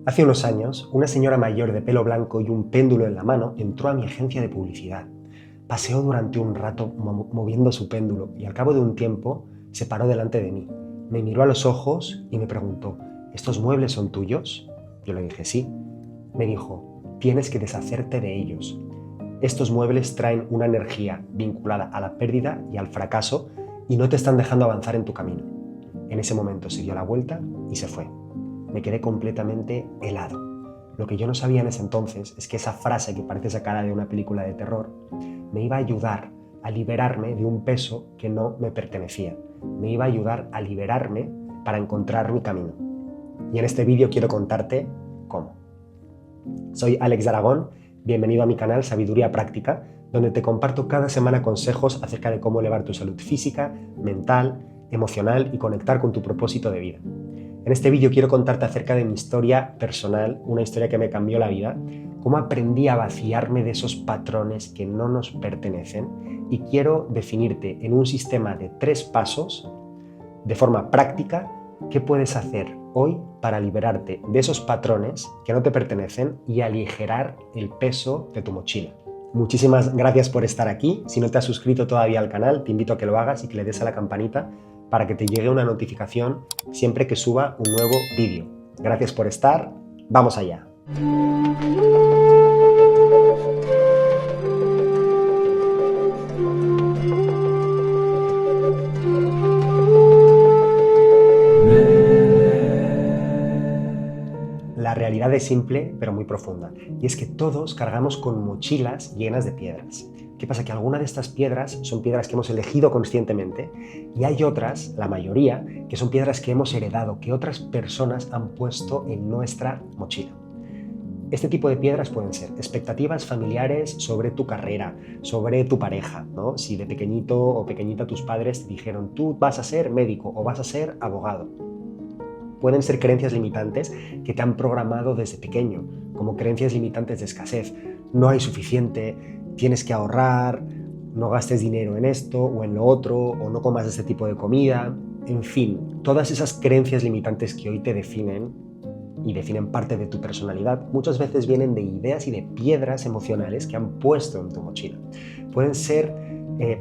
Hace unos años, una señora mayor de pelo blanco y un péndulo en la mano entró a mi agencia de publicidad. Paseó durante un rato moviendo su péndulo y al cabo de un tiempo se paró delante de mí. Me miró a los ojos y me preguntó, ¿estos muebles son tuyos? Yo le dije sí. Me dijo, tienes que deshacerte de ellos. Estos muebles traen una energía vinculada a la pérdida y al fracaso y no te están dejando avanzar en tu camino. En ese momento se dio la vuelta y se fue. Me quedé completamente helado. Lo que yo no sabía en ese entonces es que esa frase que parece sacada de una película de terror me iba a ayudar a liberarme de un peso que no me pertenecía. Me iba a ayudar a liberarme para encontrar mi camino. Y en este vídeo quiero contarte cómo. Soy Alex de Aragón, bienvenido a mi canal Sabiduría Práctica, donde te comparto cada semana consejos acerca de cómo elevar tu salud física, mental, emocional y conectar con tu propósito de vida. En este vídeo quiero contarte acerca de mi historia personal, una historia que me cambió la vida, cómo aprendí a vaciarme de esos patrones que no nos pertenecen y quiero definirte en un sistema de 3 pasos, de forma práctica, qué puedes hacer hoy para liberarte de esos patrones que no te pertenecen y aligerar el peso de tu mochila. Muchísimas gracias por estar aquí. Si no te has suscrito todavía al canal, te invito a que lo hagas y que le des a la campanita para que te llegue una notificación siempre que suba un nuevo vídeo. Gracias por estar, ¡vamos allá! La realidad es simple, pero muy profunda, y es que todos cargamos con mochilas llenas de piedras. ¿Qué pasa? Que algunas de estas piedras son piedras que hemos elegido conscientemente y hay otras, la mayoría, que son piedras que hemos heredado, que otras personas han puesto en nuestra mochila. Este tipo de piedras pueden ser expectativas familiares sobre tu carrera, sobre tu pareja, ¿no? Si de pequeñito o pequeñita tus padres te dijeron tú vas a ser médico o vas a ser abogado. Pueden ser creencias limitantes que te han programado desde pequeño, como creencias limitantes de escasez. No hay suficiente, tienes que ahorrar, no gastes dinero en esto o en lo otro, o no comas este tipo de comida. En fin, todas esas creencias limitantes que hoy te definen y definen parte de tu personalidad, muchas veces vienen de ideas y de piedras emocionales que han puesto en tu mochila. Pueden ser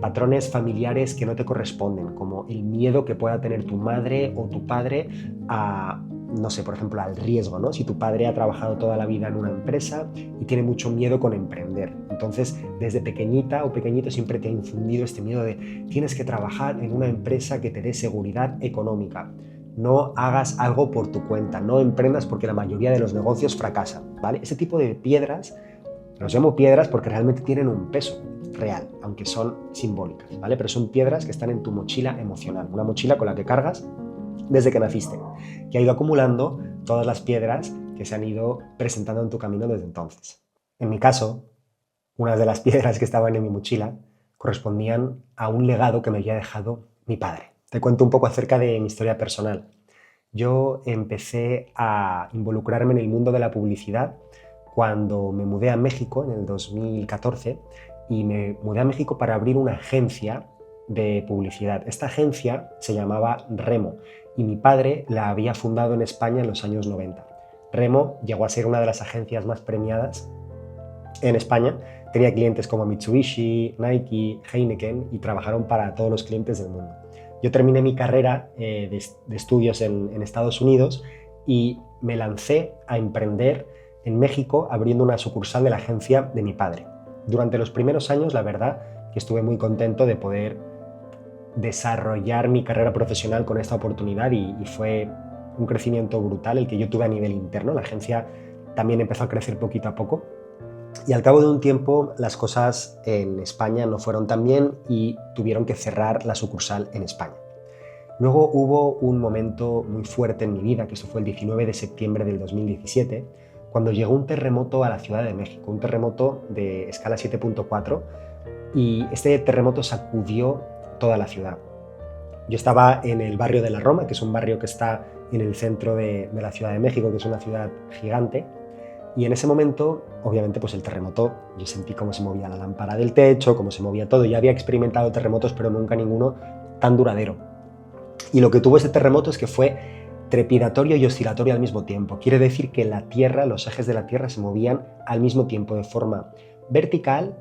patrones familiares que no te corresponden, como el miedo que pueda tener tu madre o tu padre a, no sé, por ejemplo, al riesgo, ¿no? Si tu padre ha trabajado toda la vida en una empresa y tiene mucho miedo con emprender, entonces desde pequeñita o pequeñito siempre te ha infundido este miedo de tienes que trabajar en una empresa que te dé seguridad económica. No hagas algo por tu cuenta, no emprendas porque la mayoría de los negocios fracasan, ¿vale? Ese tipo de piedras, los llamo piedras porque realmente tienen un peso real, aunque son simbólicas, ¿vale? Pero son piedras que están en tu mochila emocional, una mochila con la que cargas desde que naciste, que ha ido acumulando todas las piedras que se han ido presentando en tu camino desde entonces. En mi caso, unas de las piedras que estaban en mi mochila correspondían a un legado que me había dejado mi padre. Te cuento un poco acerca de mi historia personal. Yo empecé a involucrarme en el mundo de la publicidad cuando me mudé a México en el 2014 y me mudé a México para abrir una agencia de publicidad. Esta agencia se llamaba Remo y mi padre la había fundado en España en los años 90. Remo llegó a ser una de las agencias más premiadas en España. Tenía clientes como Mitsubishi, Nike, Heineken y trabajaron para todos los clientes del mundo. Yo terminé mi carrera de estudios en Estados Unidos y me lancé a emprender en México abriendo una sucursal de la agencia de mi padre. Durante los primeros años, la verdad, que estuve muy contento de poder desarrollar mi carrera profesional con esta oportunidad y fue un crecimiento brutal el que yo tuve a nivel interno. La agencia también empezó a crecer poquito a poco y al cabo de un tiempo las cosas en España no fueron tan bien y tuvieron que cerrar la sucursal en España. Luego hubo un momento muy fuerte en mi vida, que eso fue el 19 de septiembre del 2017, cuando llegó un terremoto a la Ciudad de México, un terremoto de escala 7.4 y este terremoto sacudió toda la ciudad. Yo estaba en el barrio de la Roma, que es un barrio que está en el centro de la Ciudad de México, que es una ciudad gigante, y en ese momento, obviamente, pues el terremoto, yo sentí cómo se movía la lámpara del techo, cómo se movía todo. Ya había experimentado terremotos, pero nunca ninguno tan duradero. Y lo que tuvo ese terremoto es que fue trepidatorio y oscilatorio al mismo tiempo. Quiere decir que la Tierra, los ejes de la Tierra se movían al mismo tiempo de forma vertical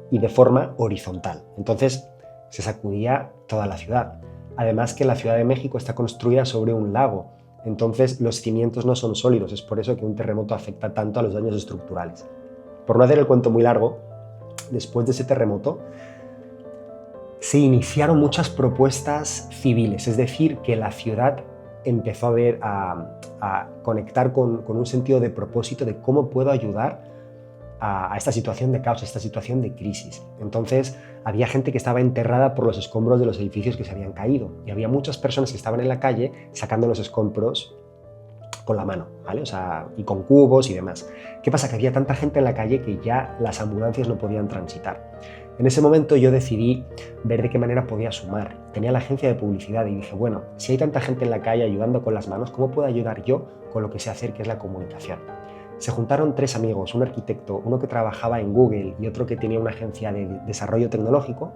y de forma horizontal. Entonces se sacudía toda la ciudad. Además que la Ciudad de México está construida sobre un lago, entonces los cimientos no son sólidos, es por eso que un terremoto afecta tanto a los daños estructurales. Por no hacer el cuento muy largo, después de ese terremoto se iniciaron muchas propuestas civiles, es decir, que la ciudad empezó a conectar con un sentido de propósito de cómo puedo ayudar a esta situación de caos, a esta situación de crisis. Entonces había gente que estaba enterrada por los escombros de los edificios que se habían caído y había muchas personas que estaban en la calle sacando los escombros con la mano, ¿vale? O sea, y con cubos y demás. ¿Qué pasa? Que había tanta gente en la calle que ya las ambulancias no podían transitar. En ese momento yo decidí ver de qué manera podía sumar. Tenía la agencia de publicidad y dije, bueno, si hay tanta gente en la calle ayudando con las manos, ¿cómo puedo ayudar yo con lo que sé hacer, que es la comunicación? Se juntaron 3 amigos, un arquitecto, uno que trabajaba en Google y otro que tenía una agencia de desarrollo tecnológico,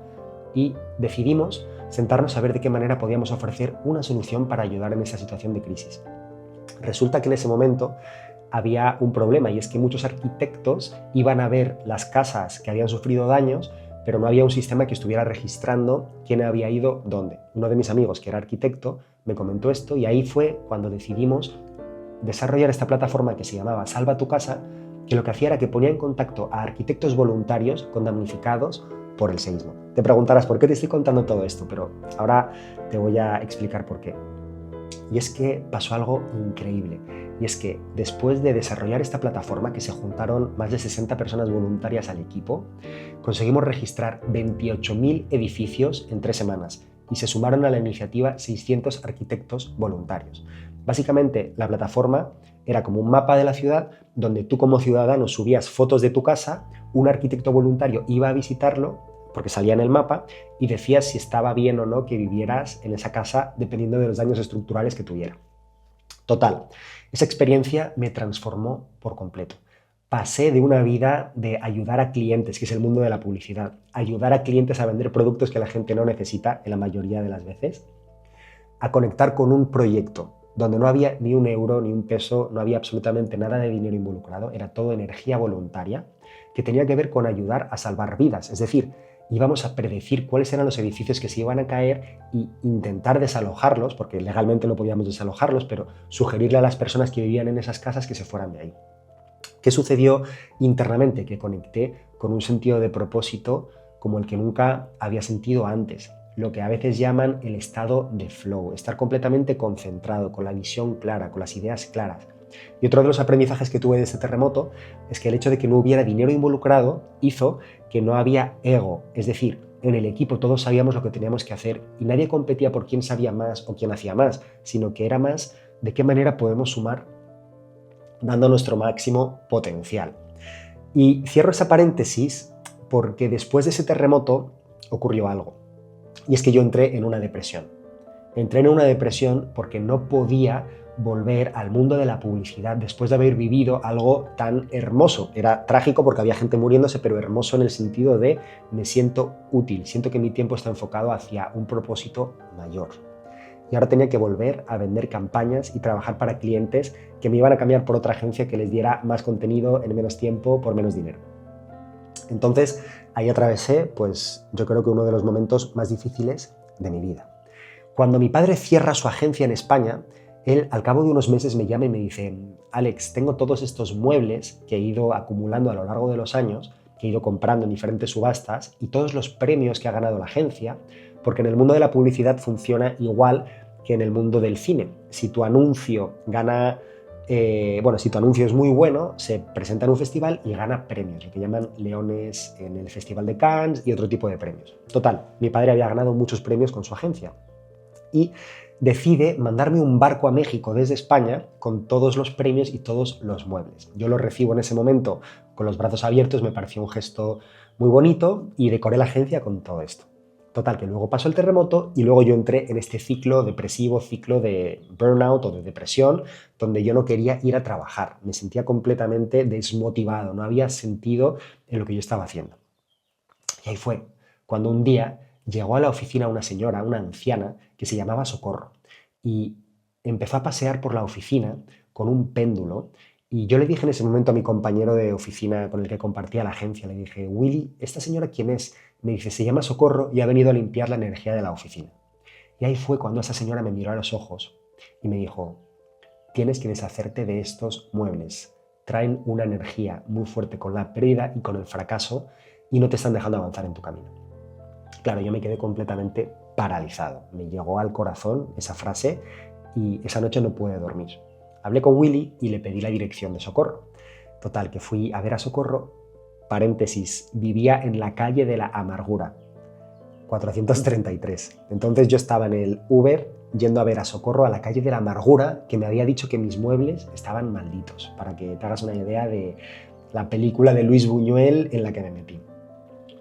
y decidimos sentarnos a ver de qué manera podíamos ofrecer una solución para ayudar en esa situación de crisis. Resulta que en ese momento había un problema y es que muchos arquitectos iban a ver las casas que habían sufrido daños, pero no había un sistema que estuviera registrando quién había ido dónde. Uno de mis amigos, que era arquitecto, me comentó esto y ahí fue cuando decidimos desarrollar esta plataforma que se llamaba Salva tu Casa, que lo que hacía era que ponía en contacto a arquitectos voluntarios con damnificados por el seísmo. Te preguntarás por qué te estoy contando todo esto, pero ahora te voy a explicar por qué. Y es que pasó algo increíble. Y es que después de desarrollar esta plataforma, que se juntaron más de 60 personas voluntarias al equipo, conseguimos registrar 28.000 edificios en 3 semanas y se sumaron a la iniciativa 600 arquitectos voluntarios. Básicamente, la plataforma era como un mapa de la ciudad donde tú como ciudadano subías fotos de tu casa, un arquitecto voluntario iba a visitarlo porque salía en el mapa y decías si estaba bien o no que vivieras en esa casa dependiendo de los daños estructurales que tuviera. Total, esa experiencia me transformó por completo. Pasé de una vida de ayudar a clientes, que es el mundo de la publicidad, ayudar a clientes a vender productos que la gente no necesita en la mayoría de las veces, a conectar con un proyecto donde no había ni un euro, ni un peso, no había absolutamente nada de dinero involucrado, era todo energía voluntaria, que tenía que ver con ayudar a salvar vidas. Es decir, íbamos a predecir cuáles eran los edificios que se iban a caer e intentar desalojarlos, porque legalmente no podíamos desalojarlos, pero sugerirle a las personas que vivían en esas casas que se fueran de ahí. ¿Qué sucedió internamente? Que conecté con un sentido de propósito como el que nunca había sentido antes. Lo que a veces llaman el estado de flow, estar completamente concentrado, con la visión clara, con las ideas claras. Y otro de los aprendizajes que tuve de este terremoto es que el hecho de que no hubiera dinero involucrado hizo que no había ego, es decir, en el equipo todos sabíamos lo que teníamos que hacer y nadie competía por quién sabía más o quién hacía más, sino que era más de qué manera podemos sumar dando nuestro máximo potencial. Y cierro esa paréntesis porque después de ese terremoto ocurrió algo. Y es que yo entré en una depresión. Entré en una depresión porque no podía volver al mundo de la publicidad después de haber vivido algo tan hermoso. Era trágico porque había gente muriéndose, pero hermoso en el sentido de me siento útil, siento que mi tiempo está enfocado hacia un propósito mayor. Y ahora tenía que volver a vender campañas y trabajar para clientes que me iban a cambiar por otra agencia que les diera más contenido en menos tiempo por menos dinero. Entonces, ahí atravesé, pues yo creo que uno de los momentos más difíciles de mi vida. Cuando mi padre cierra su agencia en España, él al cabo de unos meses me llama y me dice: Alex, tengo todos estos muebles que he ido acumulando a lo largo de los años, que he ido comprando en diferentes subastas y todos los premios que ha ganado la agencia, porque en el mundo de la publicidad funciona igual que en el mundo del cine. Si tu anuncio gana... si tu anuncio es muy bueno, se presenta en un festival y gana premios, lo que llaman leones en el Festival de Cannes y otro tipo de premios. Total, mi padre había ganado muchos premios con su agencia y decide mandarme un barco a México desde España con todos los premios y todos los muebles. Yo lo recibo en ese momento con los brazos abiertos, me pareció un gesto muy bonito y decoré la agencia con todo esto. Total, que luego pasó el terremoto y luego yo entré en este ciclo depresivo, ciclo de burnout o de depresión, donde yo no quería ir a trabajar. Me sentía completamente desmotivado, no había sentido en lo que yo estaba haciendo. Y ahí fue cuando un día llegó a la oficina una señora, una anciana, que se llamaba Socorro. Y empezó a pasear por la oficina con un péndulo y yo le dije en ese momento a mi compañero de oficina con el que compartía la agencia, le dije, Willy, ¿esta señora quién es? Me dice, se llama Socorro y ha venido a limpiar la energía de la oficina. Y ahí fue cuando esa señora me miró a los ojos y me dijo, tienes que deshacerte de estos muebles. Traen una energía muy fuerte con la pérdida y con el fracaso y no te están dejando avanzar en tu camino. Claro, yo me quedé completamente paralizado. Me llegó al corazón esa frase y esa noche no pude dormir. Hablé con Willy y le pedí la dirección de Socorro. Total, que fui a ver a Socorro, paréntesis, vivía en la calle de la Amargura, 433. Entonces yo estaba en el Uber yendo a ver a Socorro a la calle de la Amargura, que me había dicho que mis muebles estaban malditos, para que te hagas una idea de la película de Luis Buñuel en la que me metí.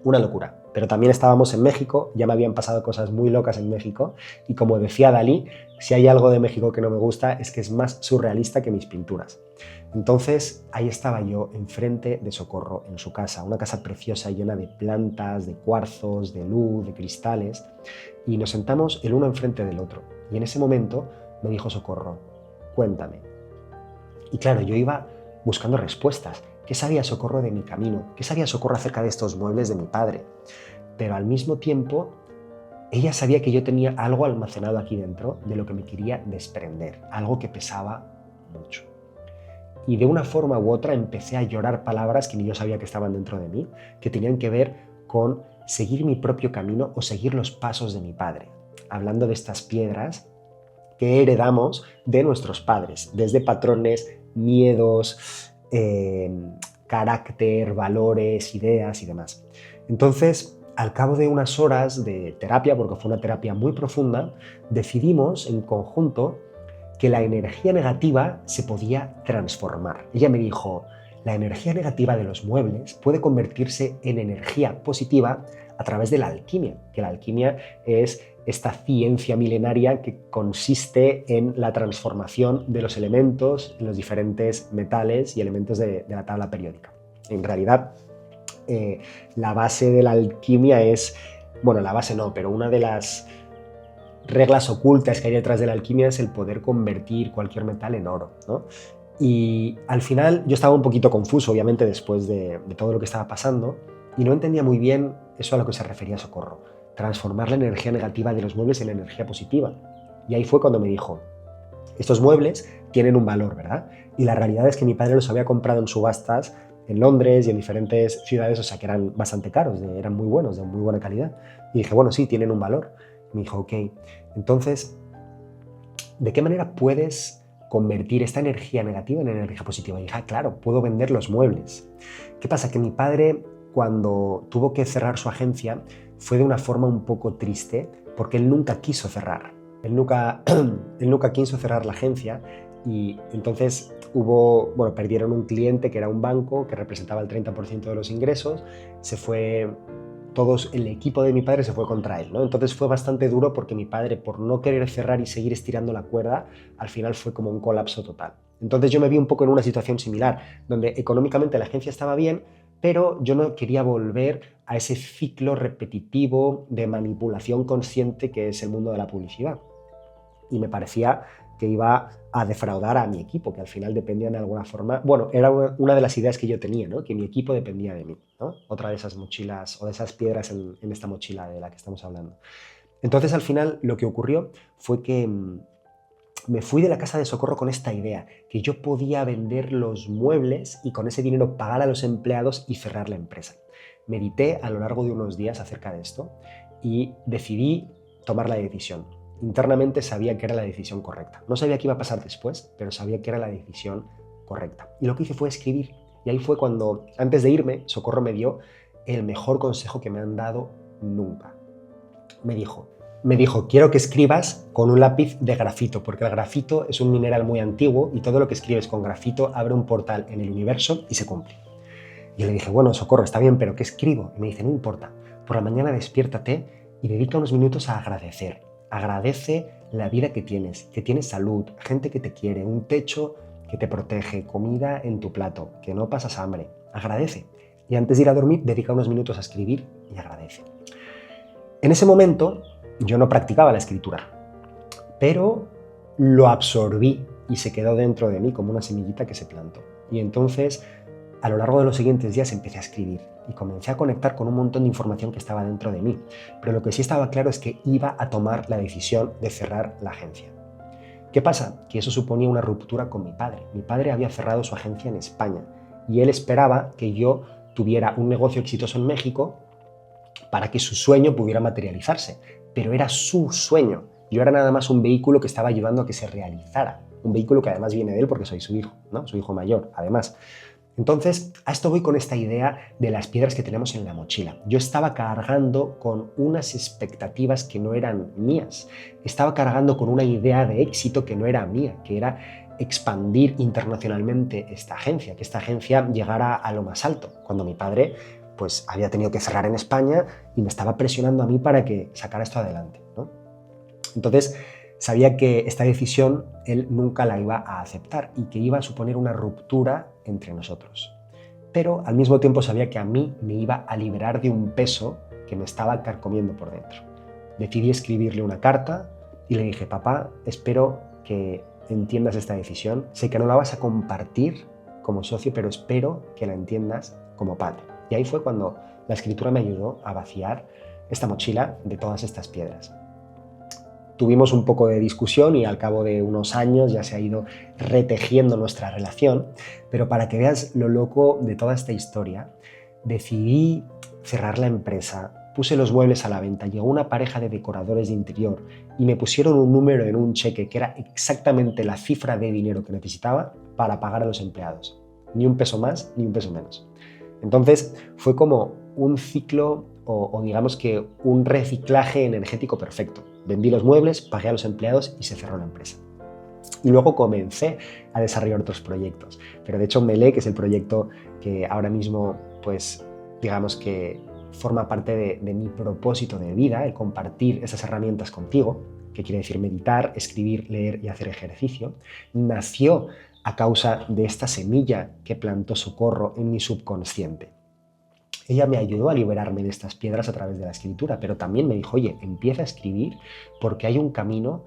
Una locura. Pero también estábamos en México, ya me habían pasado cosas muy locas en México, y como decía Dalí, si hay algo de México que no me gusta es que es más surrealista que mis pinturas. Entonces ahí estaba yo enfrente de Socorro en su casa, una casa preciosa llena de plantas, de cuarzos, de luz, de cristales, y nos sentamos el uno enfrente del otro. Y en ese momento me dijo Socorro, cuéntame. Y claro, yo iba buscando respuestas. ¿Qué sabía Socorro de mi camino? ¿Qué sabía Socorro acerca de estos muebles de mi padre? Pero al mismo tiempo, ella sabía que yo tenía algo almacenado aquí dentro de lo que me quería desprender, algo que pesaba mucho. Y de una forma u otra empecé a llorar palabras que ni yo sabía que estaban dentro de mí, que tenían que ver con seguir mi propio camino o seguir los pasos de mi padre. Hablando de estas piedras que heredamos de nuestros padres, desde patrones, miedos, carácter, valores, ideas y demás. Entonces, al cabo de unas horas de terapia, porque fue una terapia muy profunda, decidimos en conjunto que la energía negativa se podía transformar. Ella me dijo, la energía negativa de los muebles puede convertirse en energía positiva a través de la alquimia, que la alquimia es esta ciencia milenaria que consiste en la transformación de los elementos, en los diferentes metales y elementos de la tabla periódica. En realidad, la base de la alquimia es, bueno, la base no, pero una de las reglas ocultas que hay detrás de la alquimia es el poder convertir cualquier metal en oro, ¿no? Y al final yo estaba un poquito confuso, obviamente, después de todo lo que estaba pasando, y no entendía muy bien eso a lo que se refería Socorro, transformar la energía negativa de los muebles en energía positiva. Y ahí fue cuando me dijo, estos muebles tienen un valor, ¿verdad? Y la realidad es que mi padre los había comprado en subastas en Londres y en diferentes ciudades, o sea que eran bastante caros, eran muy buenos, de muy buena calidad. Y dije, bueno, sí, tienen un valor. Y me dijo, ok, entonces, ¿de qué manera puedes convertir esta energía negativa en energía positiva? Y dije, claro, puedo vender los muebles. ¿Qué pasa? Que mi padre, cuando tuvo que cerrar su agencia, fue de una forma un poco triste, porque él nunca quiso cerrar. Él nunca quiso cerrar la agencia y entonces perdieron un cliente que era un banco que representaba el 30% de los ingresos, el equipo de mi padre se fue contra él, ¿no? Entonces fue bastante duro porque mi padre, por no querer cerrar y seguir estirando la cuerda, al final fue como un colapso total. Entonces yo me vi un poco en una situación similar, donde económicamente la agencia estaba bien, pero yo no quería volver a ese ciclo repetitivo de manipulación consciente que es el mundo de la publicidad. Y me parecía que iba a defraudar a mi equipo, que al final dependían de alguna forma. Bueno, era una de las ideas que yo tenía, ¿no? Que mi equipo dependía de mí, ¿no? Otra de esas mochilas o de esas piedras en esta mochila de la que estamos hablando. Entonces, al final, lo que ocurrió fue que me fui de la casa de Socorro con esta idea, que yo podía vender los muebles y con ese dinero pagar a los empleados y cerrar la empresa. Medité a lo largo de unos días acerca de esto y decidí tomar la decisión. Internamente sabía que era la decisión correcta. No sabía qué iba a pasar después, pero sabía que era la decisión correcta. Y lo que hice fue escribir. Y ahí fue cuando, antes de irme, Socorro me dio el mejor consejo que me han dado nunca. Me dijo, quiero que escribas con un lápiz de grafito, porque el grafito es un mineral muy antiguo y todo lo que escribes con grafito abre un portal en el universo y se cumple. Y yo le dije, bueno, Socorro, está bien, pero ¿qué escribo? Y me dice, no importa, por la mañana despiértate y dedica unos minutos a agradecer. Agradece la vida que tienes salud, gente que te quiere, un techo que te protege, comida en tu plato, que no pasas hambre. Agradece. Y antes de ir a dormir, dedica unos minutos a escribir y agradece. En ese momento, yo no practicaba la escritura, pero lo absorbí y se quedó dentro de mí como una semillita que se plantó. Y entonces, a lo largo de los siguientes días empecé a escribir y comencé a conectar con un montón de información que estaba dentro de mí. Pero lo que sí estaba claro es que iba a tomar la decisión de cerrar la agencia. ¿Qué pasa? Que eso suponía una ruptura con mi padre. Mi padre había cerrado su agencia en España y él esperaba que yo tuviera un negocio exitoso en México para que su sueño pudiera materializarse. Pero era su sueño. Yo era nada más un vehículo que estaba ayudando a que se realizara. Un vehículo que además viene de él porque soy su hijo, ¿no? Su hijo mayor, además. Entonces, a esto voy con esta idea de las piedras que tenemos en la mochila. Yo estaba cargando con unas expectativas que no eran mías. Estaba cargando con una idea de éxito que no era mía, que era expandir internacionalmente esta agencia, que esta agencia llegara a lo más alto, cuando mi padre pues había tenido que cerrar en España y me estaba presionando a mí para que sacara esto adelante, ¿no? Entonces, sabía que esta decisión él nunca la iba a aceptar y que iba a suponer una ruptura entre nosotros. Pero al mismo tiempo sabía que a mí me iba a liberar de un peso que me estaba carcomiendo por dentro. Decidí escribirle una carta y le dije: papá, espero que entiendas esta decisión. Sé que no la vas a compartir como socio, pero espero que la entiendas como padre. Y ahí fue cuando la escritura me ayudó a vaciar esta mochila de todas estas piedras. Tuvimos un poco de discusión y al cabo de unos años ya se ha ido retejiendo nuestra relación, pero para que veas lo loco de toda esta historia, decidí cerrar la empresa, puse los muebles a la venta, llegó una pareja de decoradores de interior y me pusieron un número en un cheque que era exactamente la cifra de dinero que necesitaba para pagar a los empleados. Ni un peso más, ni un peso menos. Entonces fue como un ciclo o digamos que un reciclaje energético perfecto. Vendí los muebles, pagué a los empleados y se cerró la empresa. Y luego comencé a desarrollar otros proyectos. Pero de hecho Melé, que es el proyecto que ahora mismo, pues digamos que forma parte de mi propósito de vida, el compartir esas herramientas contigo, que quiere decir meditar, escribir, leer y hacer ejercicio, nació a causa de esta semilla que plantó Socorro en mi subconsciente. Ella me ayudó a liberarme de estas piedras a través de la escritura, pero también me dijo: oye, empieza a escribir porque hay un camino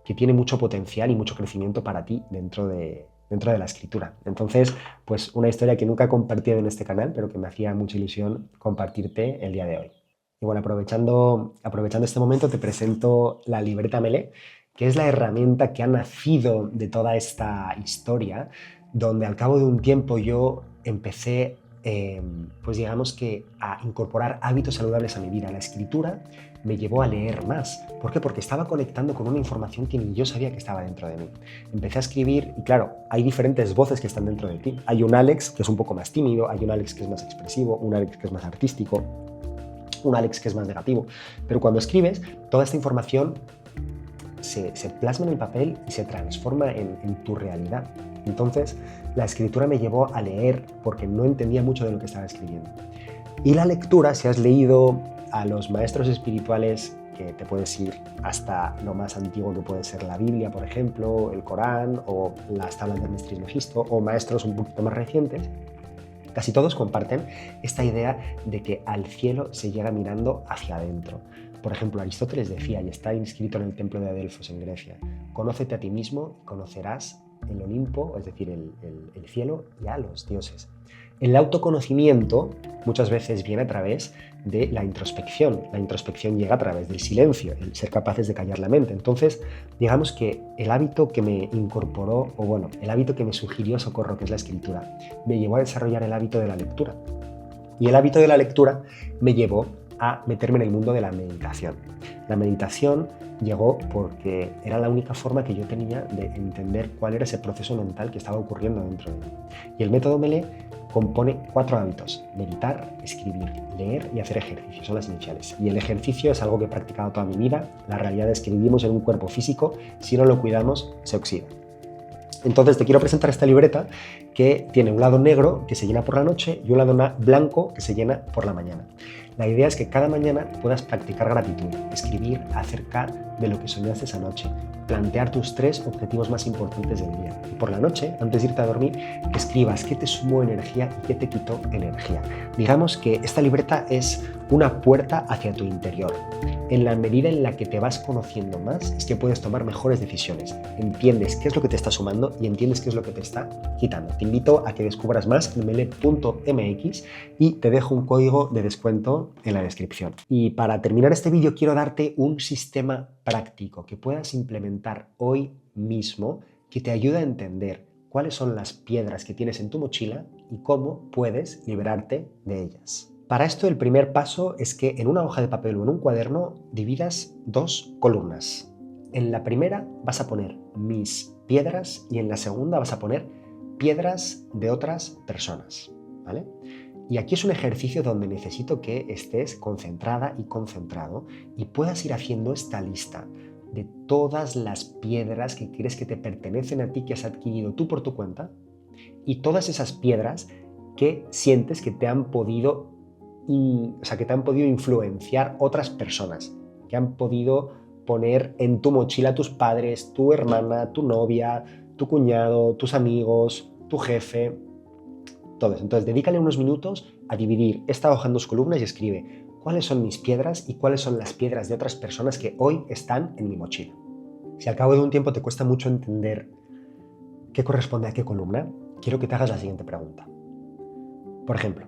que tiene mucho potencial y mucho crecimiento para ti dentro de la escritura. Entonces, pues una historia que nunca he compartido en este canal, pero que me hacía mucha ilusión compartirte el día de hoy. Y bueno, aprovechando este momento, te presento la libreta Melé, que es la herramienta que ha nacido de toda esta historia, donde al cabo de un tiempo yo empecé pues digamos que a incorporar hábitos saludables a mi vida. La escritura me llevó a leer más. ¿Por qué? Porque estaba conectando con una información que ni yo sabía que estaba dentro de mí. Empecé a escribir y claro, hay diferentes voces que están dentro de ti. Hay un Alex que es un poco más tímido, hay un Alex que es más expresivo, un Alex que es más artístico, un Alex que es más negativo. Pero cuando escribes, toda esta información se plasma en el papel y se transforma en tu realidad. Entonces, la escritura me llevó a leer porque no entendía mucho de lo que estaba escribiendo. Y la lectura, si has leído a los maestros espirituales, que te puedes ir hasta lo más antiguo que puede ser la Biblia, por ejemplo, el Corán o las tablas del Mestre Mefisto, o maestros un poquito más recientes, casi todos comparten esta idea de que al cielo se llega mirando hacia adentro. Por ejemplo, Aristóteles decía, y está inscrito en el templo de Delfos en Grecia: conócete a ti mismo y conocerás el Olimpo, es decir, el cielo, y a los dioses. El autoconocimiento muchas veces viene a través de la introspección. La introspección llega a través del silencio, el ser capaces de callar la mente. Entonces, digamos que el hábito que me incorporó, o bueno, el hábito que me sugirió Socorro, que es la escritura, me llevó a desarrollar el hábito de la lectura. Y el hábito de la lectura me llevó a meterme en el mundo de la meditación. La meditación llegó porque era la única forma que yo tenía de entender cuál era ese proceso mental que estaba ocurriendo dentro de mí. Y el método Melé compone 4 hábitos: meditar, escribir, leer y hacer ejercicio. Son las iniciales. Y el ejercicio es algo que he practicado toda mi vida. La realidad es que vivimos en un cuerpo físico, si no lo cuidamos, se oxida. Entonces te quiero presentar esta libreta que tiene un lado negro que se llena por la noche y un lado blanco que se llena por la mañana. La idea es que cada mañana puedas practicar gratitud, escribir acerca de lo que soñaste esa noche, plantear tus 3 objetivos más importantes del día. Y por la noche, antes de irte a dormir, que escribas qué te sumó energía y qué te quitó energía. Digamos que esta libreta es una puerta hacia tu interior. En la medida en la que te vas conociendo más, es que puedes tomar mejores decisiones. Entiendes qué es lo que te está sumando y entiendes qué es lo que te está quitando. Te invito a que descubras más en mele.mx y te dejo un código de descuento en la descripción. Y para terminar este vídeo quiero darte un sistema práctico que puedas implementar hoy mismo que te ayude a entender cuáles son las piedras que tienes en tu mochila y cómo puedes liberarte de ellas. Para esto el primer paso es que en una hoja de papel o en un cuaderno dividas 2 columnas. En la primera vas a poner mis piedras y en la segunda vas a poner piedras de otras personas, ¿vale? Y aquí es un ejercicio donde necesito que estés concentrada y concentrado y puedas ir haciendo esta lista de todas las piedras que crees que te pertenecen a ti, que has adquirido tú por tu cuenta, y todas esas piedras que sientes que te han podido influenciar otras personas, que han podido poner en tu mochila tus padres, tu hermana, tu novia, tu cuñado, tus amigos, tu jefe, todo eso. Entonces, dedícale unos minutos a dividir esta hoja en 2 columnas y escribe cuáles son mis piedras y cuáles son las piedras de otras personas que hoy están en mi mochila. Si al cabo de un tiempo te cuesta mucho entender qué corresponde a qué columna, quiero que te hagas la siguiente pregunta. Por ejemplo,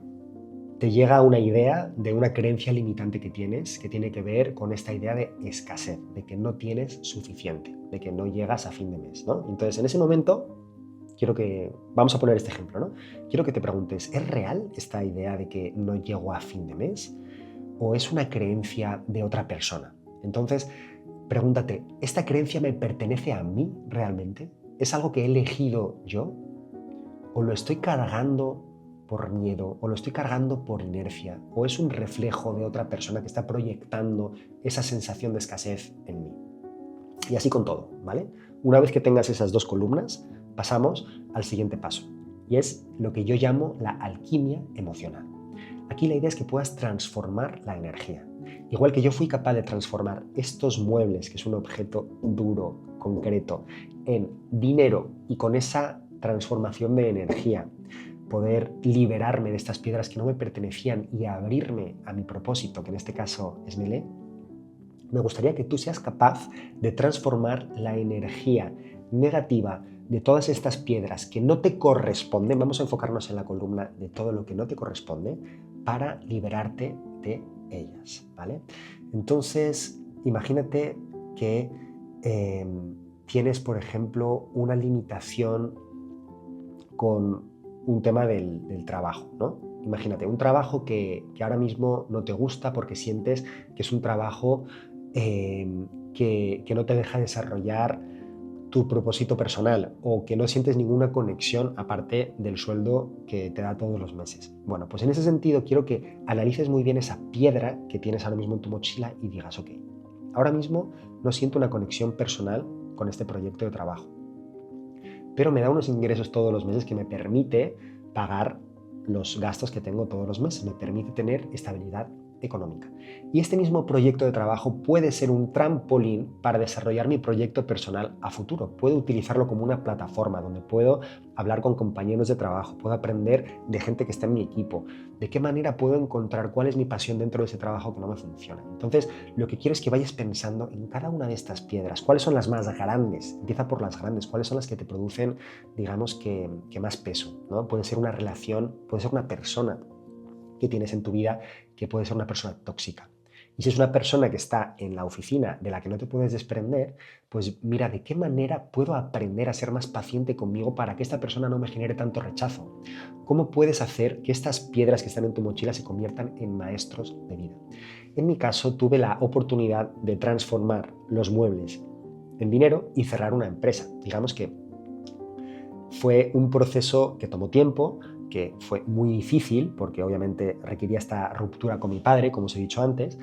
te llega una idea de una creencia limitante que tienes que tiene que ver con esta idea de escasez, de que no tienes suficiente, de que no llegas a fin de mes, ¿no? Entonces, en ese momento, vamos a poner este ejemplo, ¿no? Quiero que te preguntes, ¿es real esta idea de que no llego a fin de mes? ¿O es una creencia de otra persona? Entonces, pregúntate, ¿esta creencia me pertenece a mí realmente? ¿Es algo que he elegido yo? ¿O lo estoy cargando por miedo? ¿O lo estoy cargando por inercia? ¿O es un reflejo de otra persona que está proyectando esa sensación de escasez en mí? Y así con todo, ¿vale? Una vez que tengas esas 2 columnas, pasamos al siguiente paso, y es lo que yo llamo la alquimia emocional. Aquí la idea es que puedas transformar la energía. Igual que yo fui capaz de transformar estos muebles, que es un objeto duro, concreto, en dinero, y con esa transformación de energía poder liberarme de estas piedras que no me pertenecían y abrirme a mi propósito, que en este caso es Mele, me gustaría que tú seas capaz de transformar la energía negativa de todas estas piedras que no te corresponden. Vamos a enfocarnos en la columna de todo lo que no te corresponde para liberarte de ellas, ¿vale? Entonces, imagínate que tienes, por ejemplo, una limitación con un tema del trabajo, ¿no? Imagínate, un trabajo que ahora mismo no te gusta porque sientes que es un trabajo que no te deja desarrollar tu propósito personal o que no sientes ninguna conexión aparte del sueldo que te da todos los meses. Bueno, pues en ese sentido quiero que analices muy bien esa piedra que tienes ahora mismo en tu mochila y digas, ok, ahora mismo no siento una conexión personal con este proyecto de trabajo, pero me da unos ingresos todos los meses que me permite pagar los gastos que tengo todos los meses, me permite tener estabilidad económica. Y este mismo proyecto de trabajo puede ser un trampolín para desarrollar mi proyecto personal a futuro. Puedo utilizarlo como una plataforma donde puedo hablar con compañeros de trabajo, puedo aprender de gente que está en mi equipo, de qué manera puedo encontrar cuál es mi pasión dentro de ese trabajo que no me funciona. Entonces, lo que quiero es que vayas pensando en cada una de estas piedras, cuáles son las más grandes, empieza por las grandes, cuáles son las que te producen, digamos, que más peso, ¿no? Puede ser una relación, puede ser una persona que tienes en tu vida que puede ser una persona tóxica. Y si es una persona que está en la oficina de la que no te puedes desprender, pues mira, ¿de qué manera puedo aprender a ser más paciente conmigo para que esta persona no me genere tanto rechazo? ¿Cómo puedes hacer que estas piedras que están en tu mochila se conviertan en maestros de vida? En mi caso, tuve la oportunidad de transformar los muebles en dinero y cerrar una empresa. Digamos que fue un proceso que tomó tiempo, que fue muy difícil porque obviamente requería esta ruptura con mi padre, como os he dicho antes,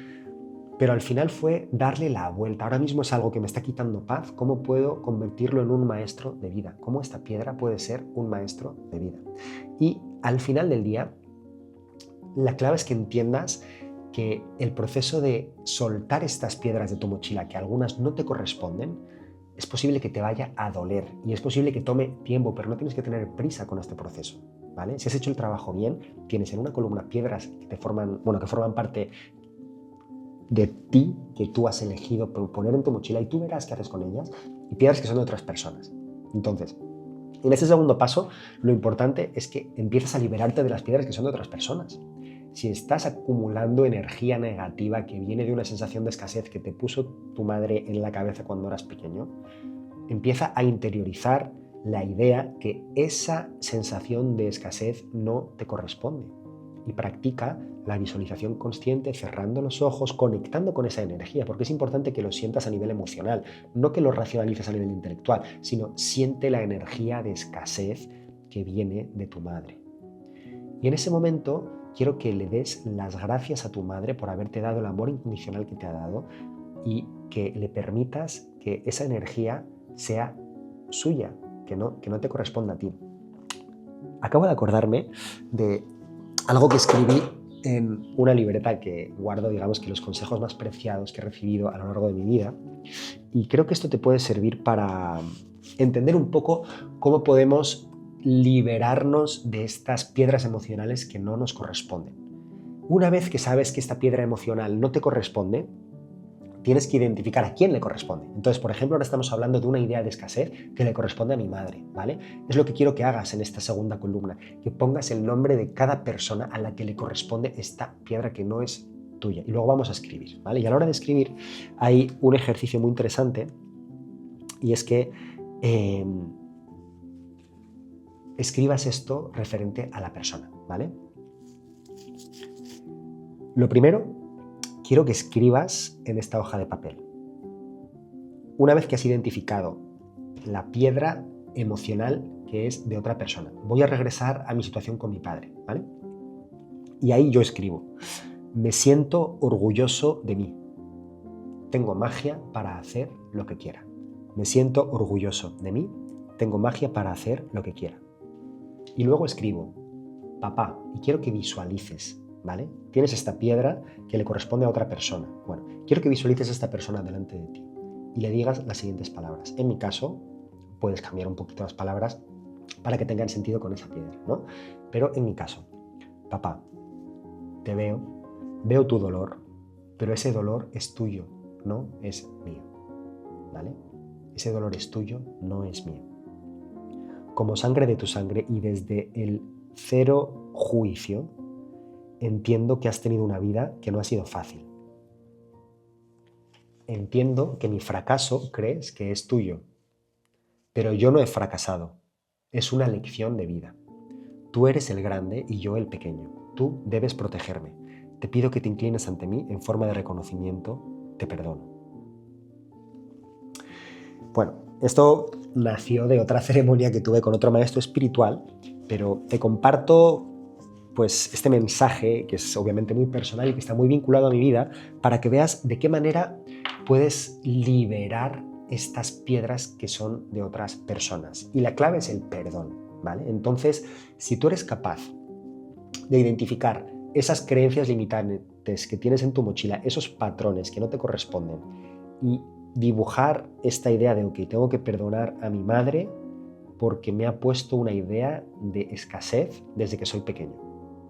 pero al final fue darle la vuelta. Ahora mismo es algo que me está quitando paz. ¿Cómo puedo convertirlo en un maestro de vida? ¿Cómo esta piedra puede ser un maestro de vida? Y al final del día, la clave es que entiendas que el proceso de soltar estas piedras de tu mochila, que algunas no te corresponden, es posible que te vaya a doler y es posible que tome tiempo, pero no tienes que tener prisa con este proceso, ¿vale? Si has hecho el trabajo bien, tienes en una columna piedras que forman parte de ti, que tú has elegido poner en tu mochila y tú verás qué haces con ellas, y piedras que son de otras personas. Entonces, en este segundo paso, lo importante es que empieces a liberarte de las piedras que son de otras personas. Si estás acumulando energía negativa que viene de una sensación de escasez que te puso tu madre en la cabeza cuando eras pequeño, empieza a interiorizar la idea que esa sensación de escasez no te corresponde. Y practica la visualización consciente, cerrando los ojos, conectando con esa energía, porque es importante que lo sientas a nivel emocional, no que lo racionalices a nivel intelectual, sino siente la energía de escasez que viene de tu madre. Y en ese momento quiero que le des las gracias a tu madre por haberte dado el amor incondicional que te ha dado y que le permitas que esa energía sea suya, que no te corresponda a ti. Acabo de acordarme de algo que escribí en una libreta que guardo, digamos, que los consejos más preciados que he recibido a lo largo de mi vida, y creo que esto te puede servir para entender un poco cómo podemos liberarnos de estas piedras emocionales que no nos corresponden. Una vez que sabes que esta piedra emocional no te corresponde, tienes que identificar a quién le corresponde. Entonces, por ejemplo, ahora estamos hablando de una idea de escasez que le corresponde a mi madre, ¿vale? Es lo que quiero que hagas en esta segunda columna, que pongas el nombre de cada persona a la que le corresponde esta piedra que no es tuya. Y luego vamos a escribir, ¿vale? Y a la hora de escribir hay un ejercicio muy interesante, y es que escribas esto referente a la persona, ¿vale? Lo primero, quiero que escribas en esta hoja de papel. Una vez que has identificado la piedra emocional que es de otra persona, voy a regresar a mi situación con mi padre, ¿vale? Y ahí yo escribo: me siento orgulloso de mí. Tengo magia para hacer lo que quiera. Me siento orgulloso de mí. Tengo magia para hacer lo que quiera. Y luego escribo: papá, y quiero que visualices, ¿vale? Tienes esta piedra que le corresponde a otra persona. Bueno, quiero que visualices a esta persona delante de ti y le digas las siguientes palabras. En mi caso, puedes cambiar un poquito las palabras para que tengan sentido con esa piedra, ¿no? Pero en mi caso: papá, te veo tu dolor, pero ese dolor es tuyo, no es mío, ¿vale? Ese dolor es tuyo, no es mío. Como sangre de tu sangre y desde el cero juicio, entiendo que has tenido una vida que no ha sido fácil. Entiendo que mi fracaso crees que es tuyo, pero yo no he fracasado. Es una lección de vida. Tú eres el grande y yo el pequeño. Tú debes protegerme. Te pido que te inclines ante mí en forma de reconocimiento. Te perdono. Bueno, esto nació de otra ceremonia que tuve con otro maestro espiritual, pero te comparto pues este mensaje, que es obviamente muy personal y que está muy vinculado a mi vida, para que veas de qué manera puedes liberar estas piedras que son de otras personas. Y la clave es el perdón, ¿vale? Entonces, si tú eres capaz de identificar esas creencias limitantes que tienes en tu mochila, esos patrones que no te corresponden, y dibujar esta idea de, ok, tengo que perdonar a mi madre porque me ha puesto una idea de escasez desde que soy pequeño.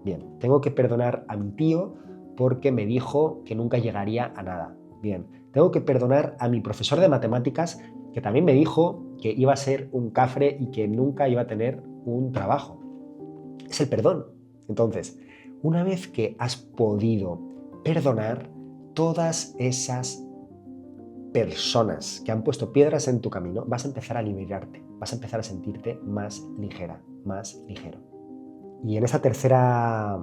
Bien, tengo que perdonar a mi tío porque me dijo que nunca llegaría a nada. Bien, tengo que perdonar a mi profesor de matemáticas que también me dijo que iba a ser un cafre y que nunca iba a tener un trabajo. Es el perdón. Entonces, una vez que has podido perdonar todas esas personas que han puesto piedras en tu camino, vas a empezar a liberarte, vas a empezar a sentirte más ligera, más ligero. Y en esa tercera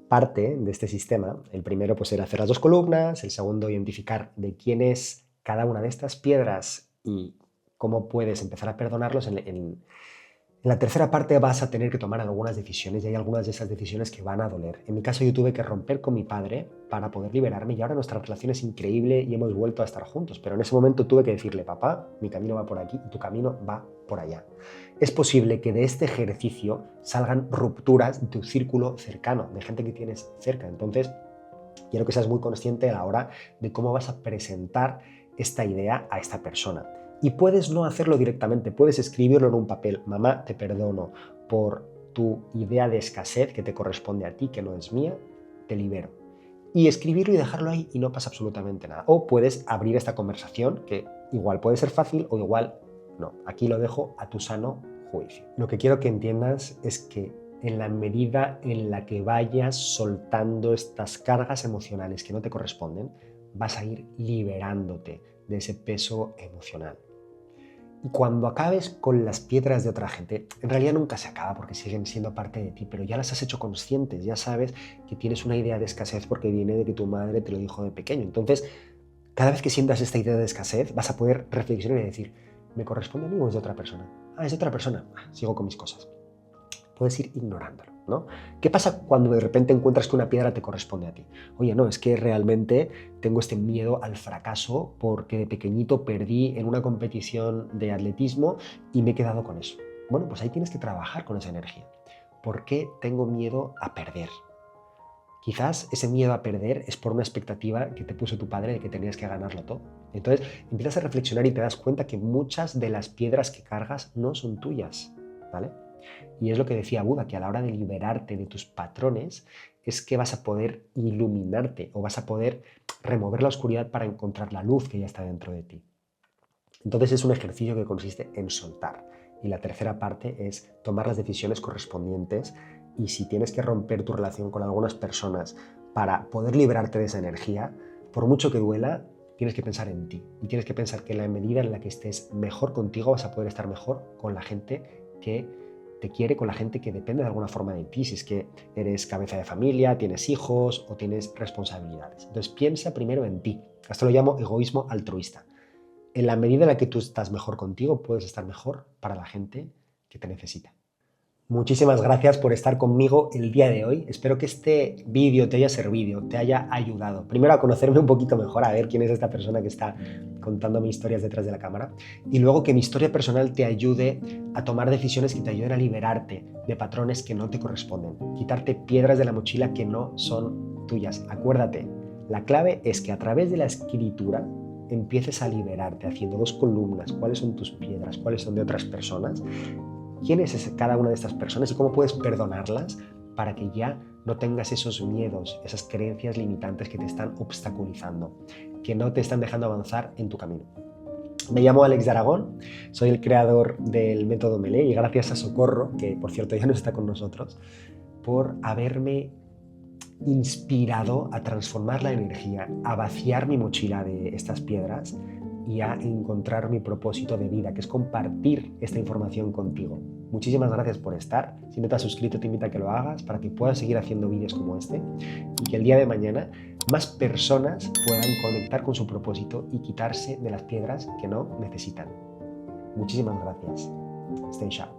parte de este sistema, el primero pues era hacer las dos columnas, el segundo identificar de quién es cada una de estas piedras y cómo puedes empezar a perdonarlos. En la tercera parte vas a tener que tomar algunas decisiones y hay algunas de esas decisiones que van a doler. En mi caso yo tuve que romper con mi padre para poder liberarme y ahora nuestra relación es increíble y hemos vuelto a estar juntos, pero en ese momento tuve que decirle: papá, mi camino va por aquí y tu camino va por allá. Es posible que de este ejercicio salgan rupturas de tu círculo cercano, de gente que tienes cerca. Entonces, Quiero que seas muy consciente a la hora de cómo vas a presentar esta idea a esta persona. Y puedes no hacerlo directamente, puedes escribirlo en un papel. Mamá, te perdono por tu idea de escasez que te corresponde a ti, que no es mía, te libero. Y escribirlo y dejarlo ahí y no pasa absolutamente nada. O puedes abrir esta conversación, que igual puede ser fácil o igual no. Aquí lo dejo a tu sano juicio. Lo que quiero que entiendas es que en la medida en la que vayas soltando estas cargas emocionales que no te corresponden, vas a ir liberándote de ese peso emocional. Y cuando acabes con las piedras de otra gente, en realidad nunca se acaba porque siguen siendo parte de ti, pero ya las has hecho conscientes, ya sabes que tienes una idea de escasez porque viene de que tu madre te lo dijo de pequeño. Entonces, cada vez que sientas esta idea de escasez, vas a poder reflexionar y decir, ¿me corresponde a mí o es de otra persona? Ah, es de otra persona. Sigo con mis cosas. Puedes ir ignorándolo, ¿no? ¿Qué pasa cuando de repente encuentras que una piedra te corresponde a ti? Oye, no, es que realmente tengo este miedo al fracaso porque de pequeñito perdí en una competición de atletismo y me he quedado con eso. Bueno, pues ahí tienes que trabajar con esa energía. ¿Por qué tengo miedo a perder? Quizás ese miedo a perder es por una expectativa que te puso tu padre de que tenías que ganarlo todo. Entonces empiezas a reflexionar y te das cuenta que muchas de las piedras que cargas no son tuyas, ¿vale? Y es lo que decía Buda, que a la hora de liberarte de tus patrones es que vas a poder iluminarte o vas a poder remover la oscuridad para encontrar la luz que ya está dentro de ti. Entonces es un ejercicio que consiste en soltar. Y la tercera parte es tomar las decisiones correspondientes y si tienes que romper tu relación con algunas personas para poder liberarte de esa energía, por mucho que duela, tienes que pensar en ti. Y tienes que pensar que en la medida en la que estés mejor contigo vas a poder estar mejor con la gente que te quiere, con la gente que depende de alguna forma de ti, si es que eres cabeza de familia, tienes hijos o tienes responsabilidades. Entonces piensa primero en ti. Esto lo llamo egoísmo altruista. En la medida en la que tú estás mejor contigo, puedes estar mejor para la gente que te necesita. Muchísimas gracias por estar conmigo el día de hoy. Espero que este vídeo te haya servido, te haya ayudado. Primero a conocerme un poquito mejor, a ver quién es esta persona que está contándome historias detrás de la cámara. Y luego que mi historia personal te ayude a tomar decisiones que te ayuden a liberarte de patrones que no te corresponden. Quitarte piedras de la mochila que no son tuyas. Acuérdate, la clave es que a través de la escritura empieces a liberarte haciendo 2 columnas. ¿Cuáles son tus piedras? ¿Cuáles son de otras personas? ¿Quién es cada una de estas personas y cómo puedes perdonarlas para que ya no tengas esos miedos, esas creencias limitantes que te están obstaculizando, que no te están dejando avanzar en tu camino? Me llamo Alex de Aragón, soy el creador del método Melé y gracias a Socorro, que por cierto ya no está con nosotros, por haberme inspirado a transformar la energía, a vaciar mi mochila de estas piedras y a encontrar mi propósito de vida, que es compartir esta información contigo. Muchísimas gracias por estar. Si no te has suscrito, te invito a que lo hagas para que puedas seguir haciendo vídeos como este y que el día de mañana más personas puedan conectar con su propósito y quitarse de las piedras que no necesitan. Muchísimas gracias. Stay sharp.